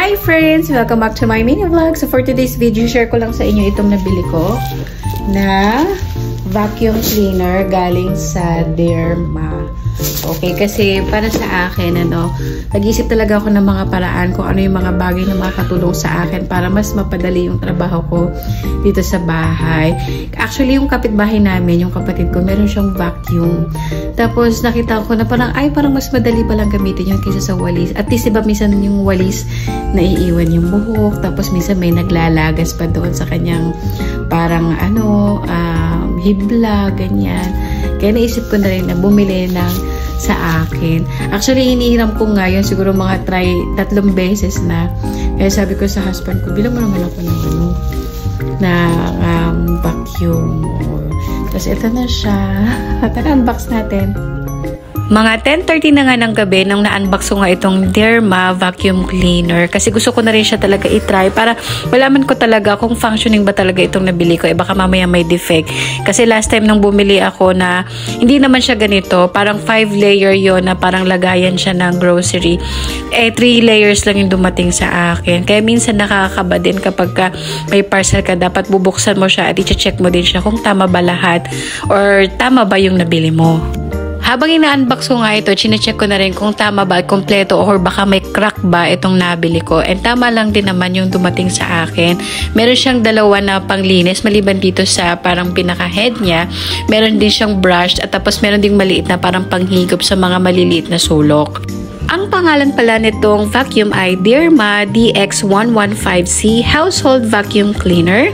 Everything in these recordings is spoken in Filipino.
Hi friends! Welcome back to my mini vlog. So for today's video, share ko lang sa inyo itong nabili ko na vacuum cleaner galing sa Derma. Okay, kasi para sa akin, nag-isip talaga ako ng mga paraan kung ano yung mga bagay na makakatulong sa akin para mas mapadali yung trabaho ko dito sa bahay. Actually, yung kapitbahay namin, yung kapatid ko, meron siyang vacuum. Tapos, nakita ko na parang mas madali palang gamitin yun kaysa sa walis. At least, diba, minsan yung walis, naiiwan yung buhok. Tapos, minsan may naglalagas pa doon sa kanyang parang, hibla, ganyan. Kaya naisip ko na rin na bumili ng sa akin. Actually, inihiram ko nga yun. Siguro mga 3 beses na. Kaya sabi ko sa husband ko, bilang mo naman ako ng vacuum. Tapos ito na siya. Unbox natin. Mga 10:30 na nga ng gabi nang na-unbox ko nga itong Derma vacuum cleaner kasi gusto ko na rin siya talaga i-try para malaman ko talaga kung functioning ba talaga itong nabili ko. Baka mamaya may defect. Kasi last time nang bumili ako na hindi naman siya ganito, parang 5 layer yon na parang lagayan siya ng grocery. 3 layers lang yung dumating sa akin. Kaya minsan nakakaba din kapag may parcel ka, dapat bubuksan mo siya at i-check mo din siya kung tama ba lahat or tama ba yung nabili mo. Habang ina-unbox ko nga ito, chinecheck ko na rin kung tama ba, kompleto or baka may crack ba itong nabili ko. And tama lang din naman yung dumating sa akin. Meron siyang dalawa na panglinis, maliban dito sa parang pinaka-head niya. Meron din siyang brush at tapos meron ding maliit na parang panghigop sa mga maliliit na sulok. Ang pangalan pala nitong vacuum ay Derma DX115C Household Vacuum Cleaner.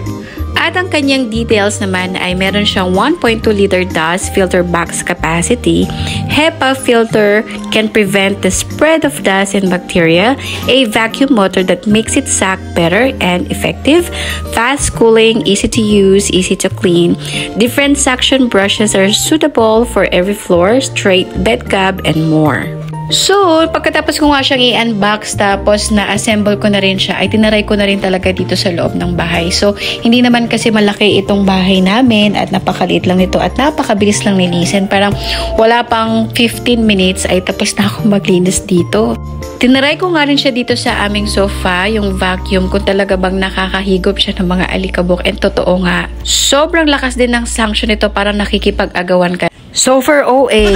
At ang kanyang details naman ay meron siyang 1.2 liter dust filter box capacity. HEPA filter can prevent the spread of dust and bacteria. A vacuum motor that makes it suck better and effective. Fast cooling, easy to use, easy to clean. Different suction brushes are suitable for every floor, straight, bed cab, and more. So, pagkatapos ko nga siyang i-unbox tapos na-assemble ko na rin siya, ay tinaray ko na rin talaga dito sa loob ng bahay. So, hindi naman kasi malaki itong bahay namin at napakaliit lang ito at napakabilis lang linisin. Parang wala pang 15 minutes ay tapos na ako maglinis dito. Tinaray ko nga rin siya dito sa aming sofa, yung vacuum, kung talaga bang nakakahigop siya ng mga alikabok. And totoo nga, sobrang lakas din ng sanction nito, parang nakikipag-agawan ka. So, for OA...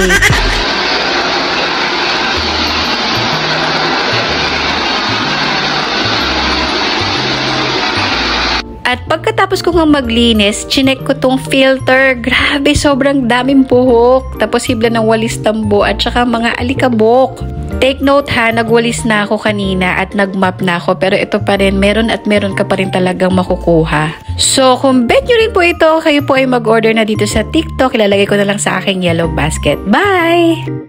At pagkatapos ko nga maglinis, chinek ko tong filter. Grabe, sobrang daming buhok. Tapos hibla ng walis tambo at saka mga alikabok. Take note ha, nagwalis na ako kanina at nagmap na ako. Pero ito pa rin, meron at meron ka pa rin talagang makukuha. So, kung bet nyo rin po ito, kayo po ay mag-order na dito sa TikTok. Ilalagay ko na lang sa aking yellow basket. Bye!